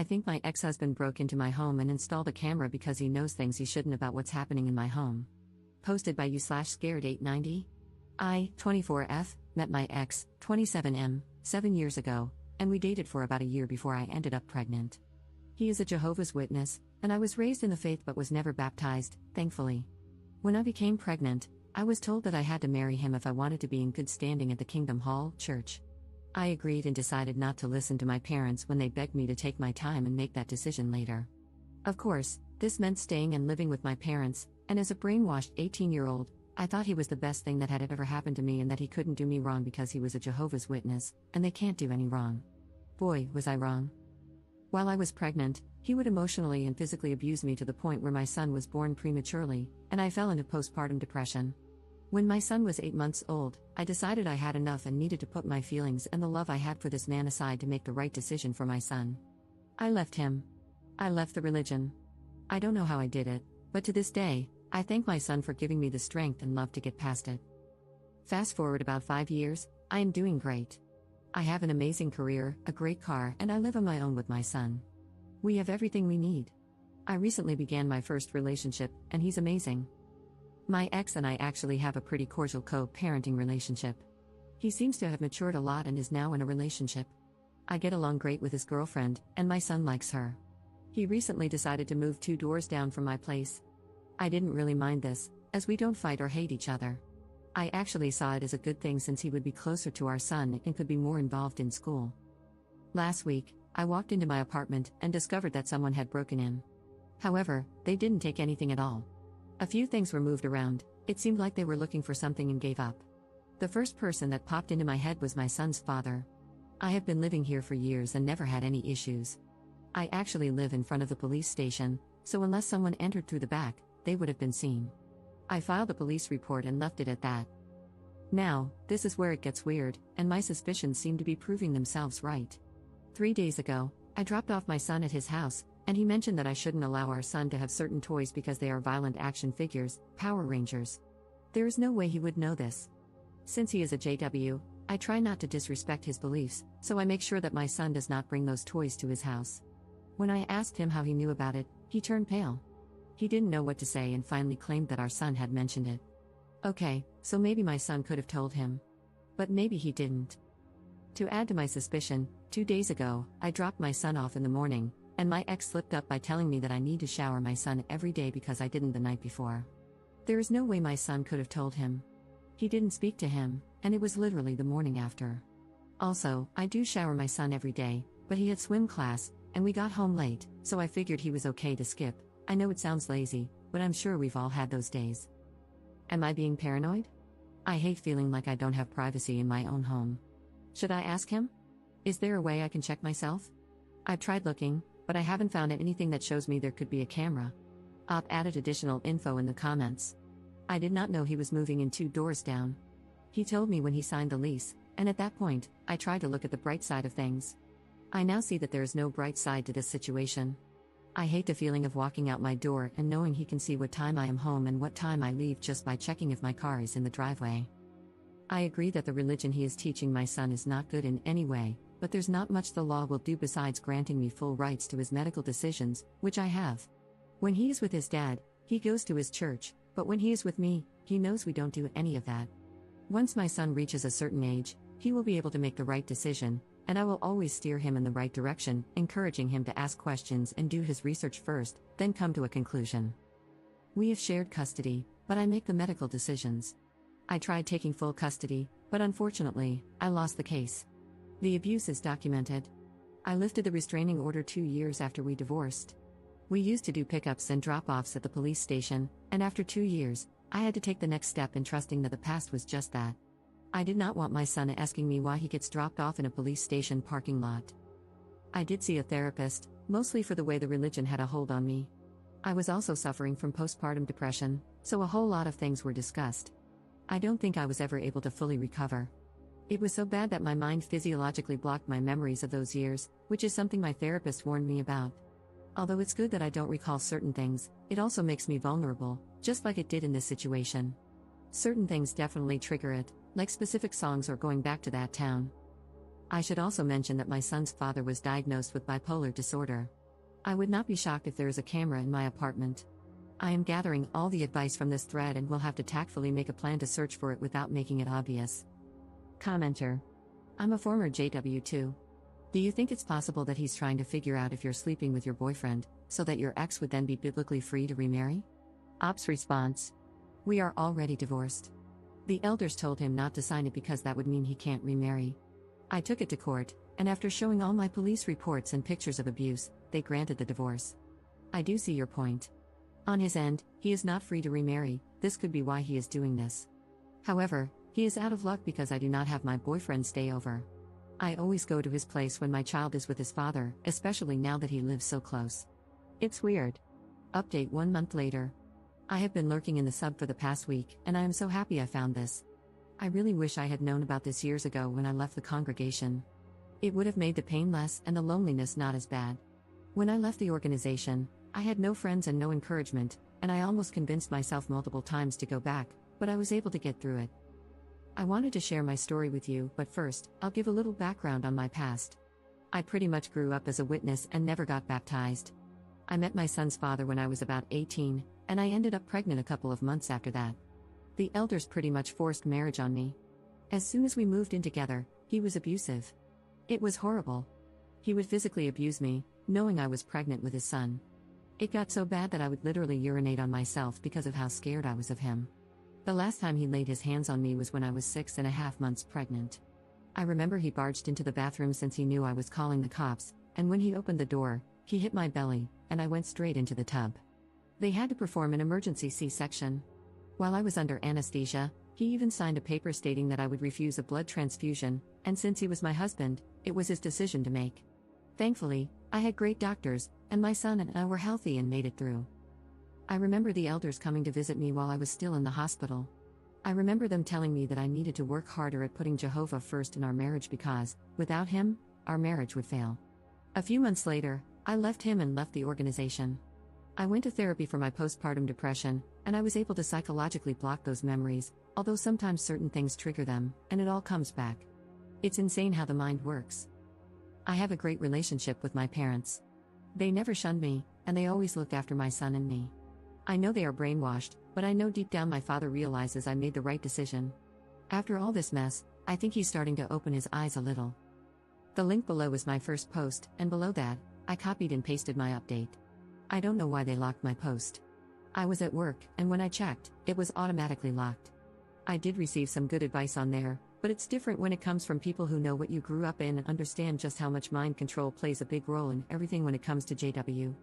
I think my ex-husband broke into my home and installed a camera because he knows things he shouldn't about what's happening in my home. Posted by you/scared890. I, 24F, met my ex, 27M, 7 years ago, and we dated for about a year before I ended up pregnant. He is a Jehovah's Witness, and I was raised in the faith but was never baptized, thankfully. When I became pregnant, I was told that I had to marry him if I wanted to be in good standing at the Kingdom Hall Church. I agreed and decided not to listen to my parents when they begged me to take my time and make that decision later. Of course, this meant staying and living with my parents, and as a brainwashed 18-year-old, I thought he was the best thing that had ever happened to me and that he couldn't do me wrong because he was a Jehovah's Witness, and they can't do any wrong. Boy, was I wrong. While I was pregnant, he would emotionally and physically abuse me to the point where my son was born prematurely, and I fell into postpartum depression. When my son was 8 months old, I decided I had enough and needed to put my feelings and the love I had for this man aside to make the right decision for my son. I left him. I left the religion. I don't know how I did it, but to this day, I thank my son for giving me the strength and love to get past it. Fast forward about 5 years, I am doing great. I have an amazing career, a great car, and I live on my own with my son. We have everything we need. I recently began my first relationship, and he's amazing. My ex and I actually have a pretty cordial co-parenting relationship. He seems to have matured a lot and is now in a relationship. I get along great with his girlfriend, and my son likes her. He recently decided to move 2 doors down from my place. I didn't really mind this, as we don't fight or hate each other. I actually saw it as a good thing since he would be closer to our son and could be more involved in school. Last week, I walked into my apartment and discovered that someone had broken in. However, they didn't take anything at all. A few things were moved around. It seemed like they were looking for something and gave up. The first person that popped into my head was my son's father. I have been living here for years and never had any issues. I actually live in front of the police station, so unless someone entered through the back, they would have been seen. I filed a police report and left it at that. Now, this is where it gets weird, and my suspicions seem to be proving themselves right. 3 days ago, I dropped off my son at his house, and he mentioned that I shouldn't allow our son to have certain toys because they are violent action figures, Power Rangers. There is no way he would know this. Since he is a JW, I try not to disrespect his beliefs, so I make sure that my son does not bring those toys to his house. When I asked him how he knew about it, he turned pale. He didn't know what to say and finally claimed that our son had mentioned it. Okay, so maybe my son could have told him. But maybe he didn't. To add to my suspicion, 2 days ago, I dropped my son off in the morning, and my ex slipped up by telling me that I need to shower my son every day because I didn't the night before. There is no way my son could have told him. He didn't speak to him, and it was literally the morning after. Also, I do shower my son every day, but he had swim class, and we got home late, so I figured he was okay to skip. I know it sounds lazy, but I'm sure we've all had those days. Am I being paranoid? I hate feeling like I don't have privacy in my own home. Should I ask him? Is there a way I can check myself? I've tried looking, but I haven't found anything that shows me there could be a camera. I've added additional info in the comments. I did not know he was moving in 2 doors down. He told me when he signed the lease, and at that point, I tried to look at the bright side of things. I now see that there is no bright side to this situation. I hate the feeling of walking out my door and knowing he can see what time I am home and what time I leave just by checking if my car is in the driveway. I agree that the religion he is teaching my son is not good in any way, but there's not much the law will do besides granting me full rights to his medical decisions, which I have. When he is with his dad, he goes to his church, but when he is with me, he knows we don't do any of that. Once my son reaches a certain age, he will be able to make the right decision, and I will always steer him in the right direction, encouraging him to ask questions and do his research first, then come to a conclusion. We have shared custody, but I make the medical decisions. I tried taking full custody, but unfortunately, I lost the case. The abuse is documented. I lifted the restraining order 2 years after we divorced. We used to do pickups and drop-offs at the police station, and after 2 years, I had to take the next step in trusting that the past was just that. I did not want my son asking me why he gets dropped off in a police station parking lot. I did see a therapist, mostly for the way the religion had a hold on me. I was also suffering from postpartum depression, so a whole lot of things were discussed. I don't think I was ever able to fully recover. It was so bad that my mind physiologically blocked my memories of those years, which is something my therapist warned me about. Although it's good that I don't recall certain things, it also makes me vulnerable, just like it did in this situation. Certain things definitely trigger it, like specific songs or going back to that town. I should also mention that my son's father was diagnosed with bipolar disorder. I would not be shocked if there is a camera in my apartment. I am gathering all the advice from this thread and will have to tactfully make a plan to search for it without making it obvious. Commenter. I'm a former JW2. Do you think it's possible that he's trying to figure out if you're sleeping with your boyfriend, so that your ex would then be biblically free to remarry? Ops response. We are already divorced. The elders told him not to sign it because that would mean he can't remarry. I took it to court, and after showing all my police reports and pictures of abuse, they granted the divorce. I do see your point. On his end, he is not free to remarry. This could be why he is doing this. However, he is out of luck because I do not have my boyfriend stay over. I always go to his place when my child is with his father, especially now that he lives so close. It's weird. Update 1 month later. I have been lurking in the sub for the past week, and I am so happy I found this. I really wish I had known about this years ago when I left the congregation. It would have made the pain less and the loneliness not as bad. When I left the organization, I had no friends and no encouragement, and I almost convinced myself multiple times to go back, but I was able to get through it. I wanted to share my story with you, but first, I'll give a little background on my past. I pretty much grew up as a witness and never got baptized. I met my son's father when I was about 18, and I ended up pregnant a couple of months after that. The elders pretty much forced marriage on me. As soon as we moved in together, he was abusive. It was horrible. He would physically abuse me, knowing I was pregnant with his son. It got so bad that I would literally urinate on myself because of how scared I was of him. The last time he laid his hands on me was when I was 6.5 months pregnant. I remember he barged into the bathroom since he knew I was calling the cops, and when he opened the door, he hit my belly, and I went straight into the tub. They had to perform an emergency C-section. While I was under anesthesia, he even signed a paper stating that I would refuse a blood transfusion, and since he was my husband, it was his decision to make. Thankfully, I had great doctors, and my son and I were healthy and made it through. I remember the elders coming to visit me while I was still in the hospital. I remember them telling me that I needed to work harder at putting Jehovah first in our marriage because, without him, our marriage would fail. A few months later, I left him and left the organization. I went to therapy for my postpartum depression, and I was able to psychologically block those memories, although sometimes certain things trigger them, and it all comes back. It's insane how the mind works. I have a great relationship with my parents. They never shunned me, and they always looked after my son and me. I know they are brainwashed, but I know deep down my father realizes I made the right decision. After all this mess, I think he's starting to open his eyes a little. The link below is my first post, and below that, I copied and pasted my update. I don't know why they locked my post. I was at work, and when I checked, it was automatically locked. I did receive some good advice on there, but it's different when it comes from people who know what you grew up in and understand just how much mind control plays a big role in everything when it comes to JW.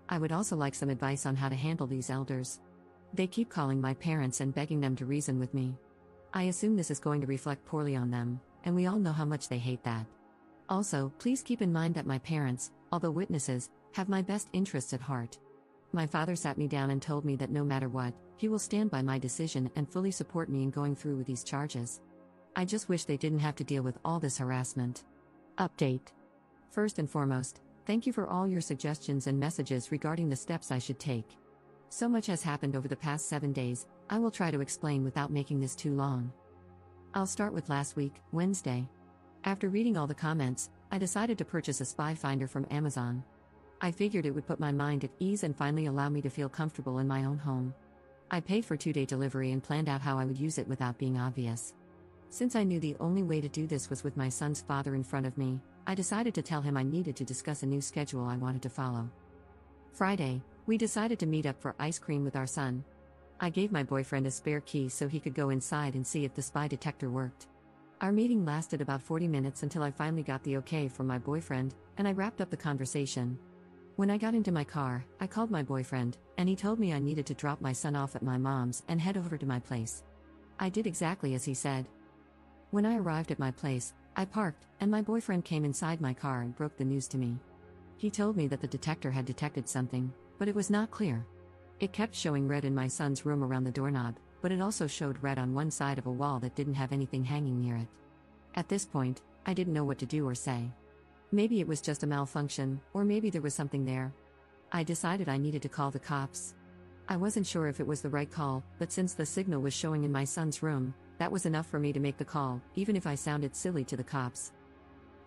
I would also like some advice on how to handle these elders. They keep calling my parents and begging them to reason with me. I assume this is going to reflect poorly on them, and we all know how much they hate that. Also, please keep in mind that my parents, although witnesses, have my best interests at heart. My father sat me down and told me that no matter what, he will stand by my decision and fully support me in going through with these charges. I just wish they didn't have to deal with all this harassment. Update. First and foremost, thank you for all your suggestions and messages regarding the steps I should take. So much has happened over the past 7 days, I will try to explain without making this too long. I'll start with last week, Wednesday. After reading all the comments, I decided to purchase a spy finder from Amazon. I figured it would put my mind at ease and finally allow me to feel comfortable in my own home. I paid for 2-day delivery and planned out how I would use it without being obvious. Since I knew the only way to do this was with my son's father in front of me, I decided to tell him I needed to discuss a new schedule I wanted to follow. Friday, we decided to meet up for ice cream with our son. I gave my boyfriend a spare key so he could go inside and see if the spy detector worked. Our meeting lasted about 40 minutes until I finally got the okay from my boyfriend, and I wrapped up the conversation. When I got into my car, I called my boyfriend, and he told me I needed to drop my son off at my mom's and head over to my place. I did exactly as he said. When I arrived at my place, I parked, and my boyfriend came inside my car and broke the news to me. He told me that the detector had detected something, but it was not clear. It kept showing red in my son's room around the doorknob, but it also showed red on one side of a wall that didn't have anything hanging near it. At this point, I didn't know what to do or say. Maybe it was just a malfunction, or maybe there was something there. I decided I needed to call the cops. I wasn't sure if it was the right call, but since the signal was showing in my son's room, that was enough for me to make the call, even if I sounded silly to the cops.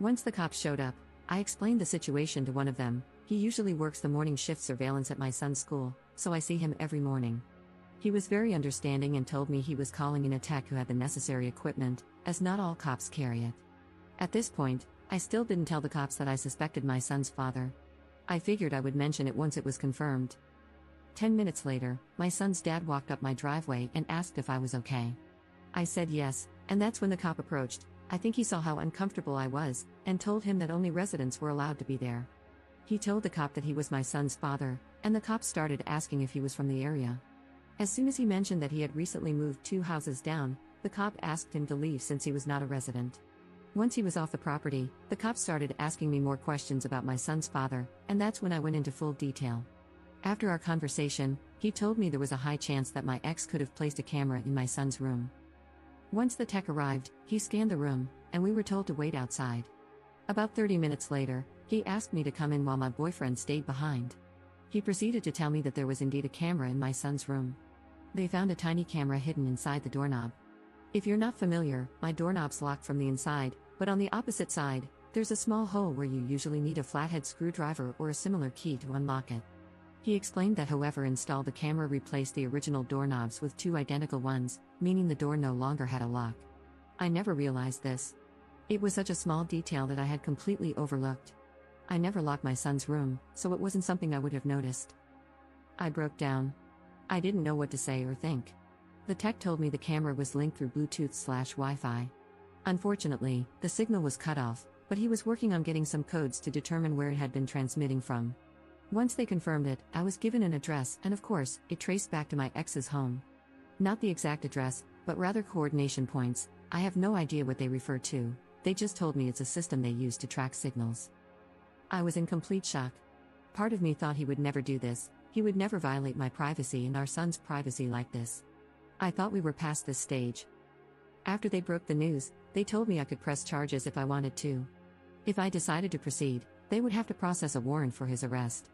Once the cops showed up, I explained the situation to one of them. He usually works the morning shift surveillance at my son's school, so I see him every morning. He was very understanding and told me he was calling in a tech who had the necessary equipment, as not all cops carry it. At this point, I still didn't tell the cops that I suspected my son's father. I figured I would mention it once it was confirmed. 10 minutes later, my son's dad walked up my driveway and asked if I was okay. I said yes, and that's when the cop approached. I think he saw how uncomfortable I was, and told him that only residents were allowed to be there. He told the cop that he was my son's father, and the cop started asking if he was from the area. As soon as he mentioned that he had recently moved 2 houses down, the cop asked him to leave since he was not a resident. Once he was off the property, the cop started asking me more questions about my son's father, and that's when I went into full detail. After our conversation, he told me there was a high chance that my ex could have placed a camera in my son's room. Once the tech arrived, he scanned the room, and we were told to wait outside. About 30 minutes later, he asked me to come in while my boyfriend stayed behind. He proceeded to tell me that there was indeed a camera in my son's room. They found a tiny camera hidden inside the doorknob. If you're not familiar, my doorknob's locked from the inside, but on the opposite side, there's a small hole where you usually need a flathead screwdriver or a similar key to unlock it. He explained that whoever installed the camera replaced the original doorknobs with 2 identical ones, meaning the door no longer had a lock. I never realized this. It was such a small detail that I had completely overlooked. I never locked my son's room, so it wasn't something I would have noticed. I broke down. I didn't know what to say or think. The tech told me the camera was linked through Bluetooth/Wi-Fi. Unfortunately, the signal was cut off, but he was working on getting some codes to determine where it had been transmitting from. Once they confirmed it, I was given an address, and of course, it traced back to my ex's home. Not the exact address, but rather coordination points. I have no idea what they refer to. They just told me it's a system they use to track signals. I was in complete shock. Part of me thought he would never do this. He would never violate my privacy and our son's privacy like this. I thought we were past this stage. After they broke the news, they told me I could press charges if I wanted to. If I decided to proceed, they would have to process a warrant for his arrest.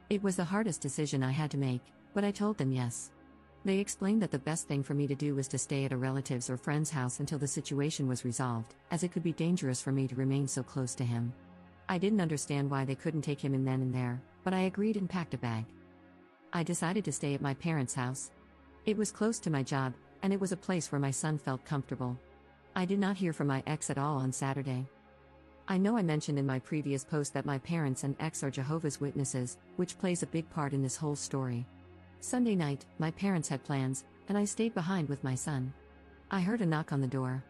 It was the hardest decision I had to make, but I told them yes. They explained that the best thing for me to do was to stay at a relative's or friend's house until the situation was resolved, as it could be dangerous for me to remain so close to him. I didn't understand why they couldn't take him in then and there, but I agreed and packed a bag. I decided to stay at my parents' house. It was close to my job, and it was a place where my son felt comfortable. I did not hear from my ex at all on Saturday. I know I mentioned in my previous post that my parents and ex are Jehovah's Witnesses, which plays a big part in this whole story. Sunday night, my parents had plans, and I stayed behind with my son. I heard a knock on the door.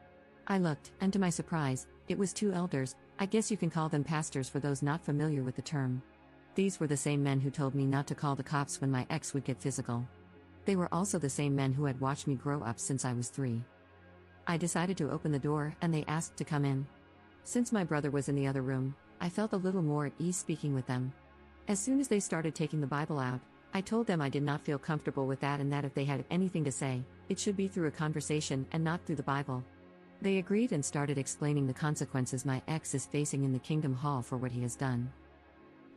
I looked, and to my surprise, it was 2 elders. I guess you can call them pastors for those not familiar with the term. These were the same men who told me not to call the cops when my ex would get physical. They were also the same men who had watched me grow up since I was 3. I decided to open the door, and they asked to come in. Since my brother was in the other room, I felt a little more at ease speaking with them. As soon as they started taking the Bible out, I told them I did not feel comfortable with that and that if they had anything to say, it should be through a conversation and not through the Bible. They agreed and started explaining the consequences my ex is facing in the Kingdom Hall for what he has done.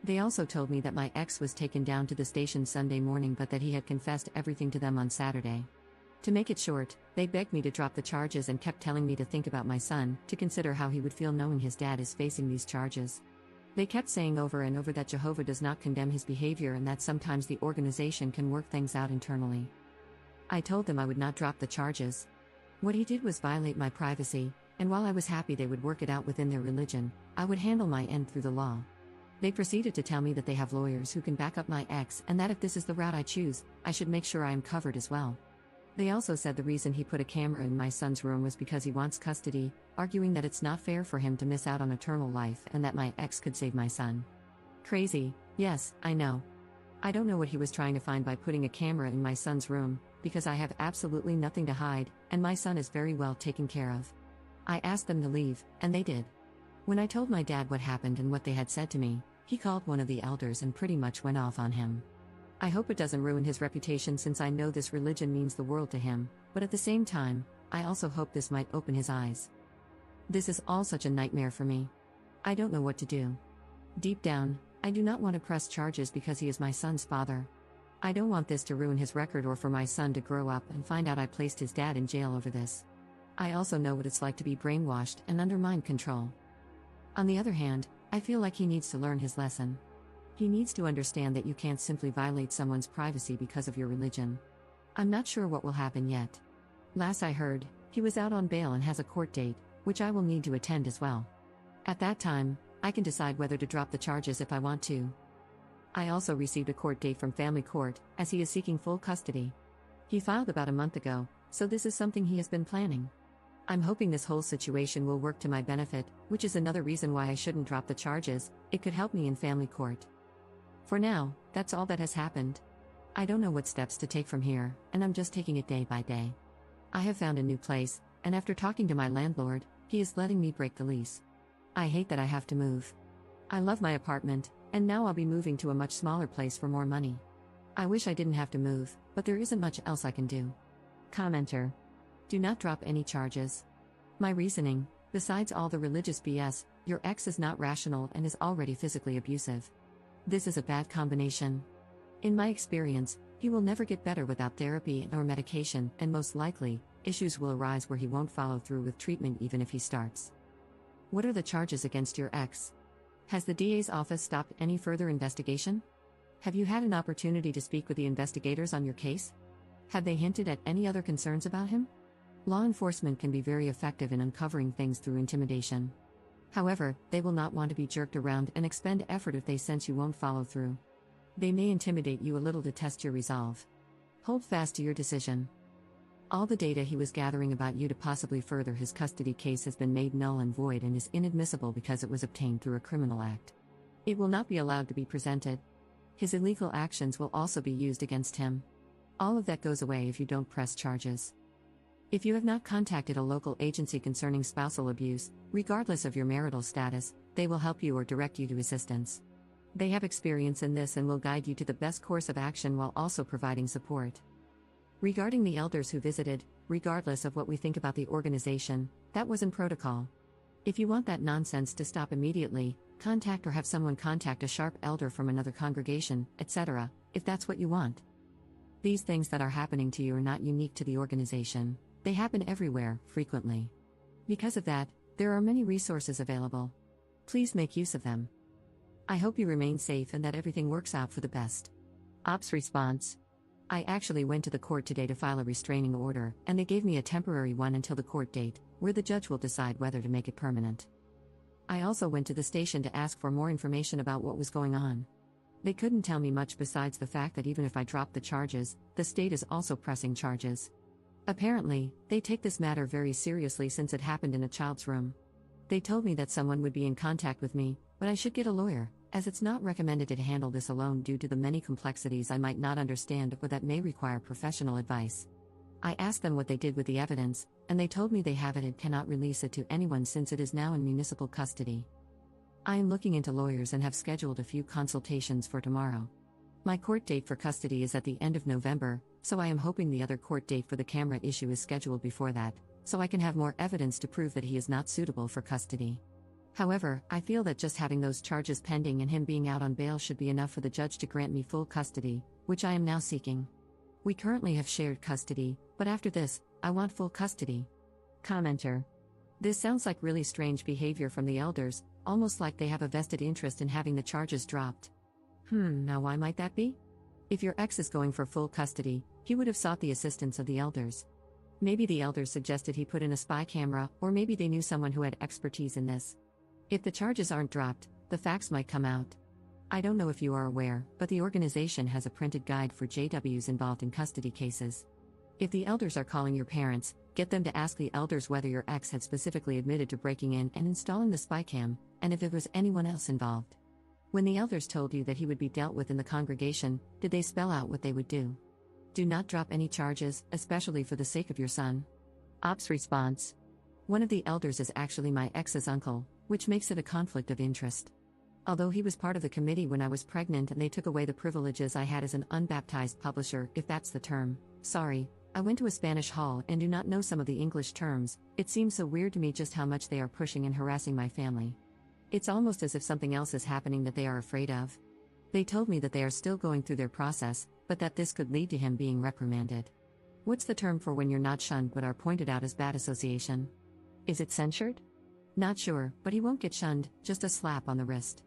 They also told me that my ex was taken down to the station Sunday morning but that he had confessed everything to them on Saturday. To make it short, they begged me to drop the charges and kept telling me to think about my son, to consider how he would feel knowing his dad is facing these charges. They kept saying over and over that Jehovah does not condemn his behavior and that sometimes the organization can work things out internally. I told them I would not drop the charges. What he did was violate my privacy, and while I was happy they would work it out within their religion, I would handle my end through the law. They proceeded to tell me that they have lawyers who can back up my ex and that if this is the route I choose, I should make sure I am covered as well. They also said the reason he put a camera in my son's room was because he wants custody, arguing that it's not fair for him to miss out on eternal life and that my ex could save my son. Crazy, yes, I know. I don't know what he was trying to find by putting a camera in my son's room, because I have absolutely nothing to hide, and my son is very well taken care of. I asked them to leave, and they did. When I told my dad what happened and what they had said to me, he called one of the elders and pretty much went off on him. I hope it doesn't ruin his reputation since I know this religion means the world to him, but at the same time, I also hope this might open his eyes. This is all such a nightmare for me. I don't know what to do. Deep down, I do not want to press charges because he is my son's father. I don't want this to ruin his record or for my son to grow up and find out I placed his dad in jail over this. I also know what it's like to be brainwashed and under mind control. On the other hand, I feel like he needs to learn his lesson. He needs to understand that you can't simply violate someone's privacy because of your religion. I'm not sure what will happen yet. Last I heard, he was out on bail and has a court date, which I will need to attend as well. At that time, I can decide whether to drop the charges if I want to. I also received a court date from family court, as he is seeking full custody. He filed about a month ago, so this is something he has been planning. I'm hoping this whole situation will work to my benefit, which is another reason why I shouldn't drop the charges. It could help me in family court. For now, that's all that has happened. I don't know what steps to take from here, and I'm just taking it day by day. I have found a new place, and after talking to my landlord, he is letting me break the lease. I hate that I have to move. I love my apartment, and now I'll be moving to a much smaller place for more money. I wish I didn't have to move, but there isn't much else I can do. Commenter. Do not drop any charges. My reasoning, besides all the religious BS, your ex is not rational and is already physically abusive. This is a bad combination. In my experience, he will never get better without therapy or medication, and most likely, issues will arise where he won't follow through with treatment even if he starts. What are the charges against your ex? Has the DA's office stopped any further investigation? Have you had an opportunity to speak with the investigators on your case? Have they hinted at any other concerns about him? Law enforcement can be very effective in uncovering things through intimidation. However, they will not want to be jerked around and expend effort if they sense you won't follow through. They may intimidate you a little to test your resolve. Hold fast to your decision. All the data he was gathering about you to possibly further his custody case has been made null and void and is inadmissible because it was obtained through a criminal act. It will not be allowed to be presented. His illegal actions will also be used against him. All of that goes away if you don't press charges. If you have not contacted a local agency concerning spousal abuse, regardless of your marital status, they will help you or direct you to assistance. They have experience in this and will guide you to the best course of action while also providing support. Regarding the elders who visited, regardless of what we think about the organization, that was in protocol. If you want that nonsense to stop immediately, contact or have someone contact a sharp elder from another congregation, etc., if that's what you want. These things that are happening to you are not unique to the organization. They happen everywhere, frequently. Because of that, there are many resources available. Please make use of them. I hope you remain safe and that everything works out for the best. Ops response. I actually went to the court today to file a restraining order, and they gave me a temporary one until the court date, where the judge will decide whether to make it permanent. I also went to the station to ask for more information about what was going on. They couldn't tell me much besides the fact that even if I drop the charges, the state is also pressing charges. Apparently, they take this matter very seriously since it happened in a child's room. They told me that someone would be in contact with me, but I should get a lawyer, as it's not recommended to handle this alone due to the many complexities I might not understand or that may require professional advice. I asked them what they did with the evidence, and they told me they have it and cannot release it to anyone since it is now in municipal custody. I am looking into lawyers and have scheduled a few consultations for tomorrow. My court date for custody is at the end of November, so I am hoping the other court date for the camera issue is scheduled before that, so I can have more evidence to prove that he is not suitable for custody. However, I feel that just having those charges pending and him being out on bail should be enough for the judge to grant me full custody, which I am now seeking. We currently have shared custody, but after this, I want full custody. Commenter. This sounds like really strange behavior from the elders, almost like they have a vested interest in having the charges dropped. Now why might that be? If your ex is going for full custody, he would have sought the assistance of the elders. Maybe the elders suggested he put in a spy camera, or maybe they knew someone who had expertise in this. If the charges aren't dropped, the facts might come out. I don't know if you are aware, but the organization has a printed guide for JWs involved in custody cases. If the elders are calling your parents, get them to ask the elders whether your ex had specifically admitted to breaking in and installing the spy cam, and if there was anyone else involved. When the elders told you that he would be dealt with in the congregation, did they spell out what they would do? Do not drop any charges, especially for the sake of your son. Ops response. One of the elders is actually my ex's uncle, which makes it a conflict of interest. Although he was part of the committee when I was pregnant and they took away the privileges I had as an unbaptized publisher, if that's the term. Sorry, I went to a Spanish hall and do not know some of the English terms. It seems so weird to me just how much they are pushing and harassing my family. It's almost as if something else is happening that they are afraid of. They told me that they are still going through their process, but that this could lead to him being reprimanded. What's the term for when you're not shunned but are pointed out as bad association? Is it censured? Not sure, but he won't get shunned, just a slap on the wrist.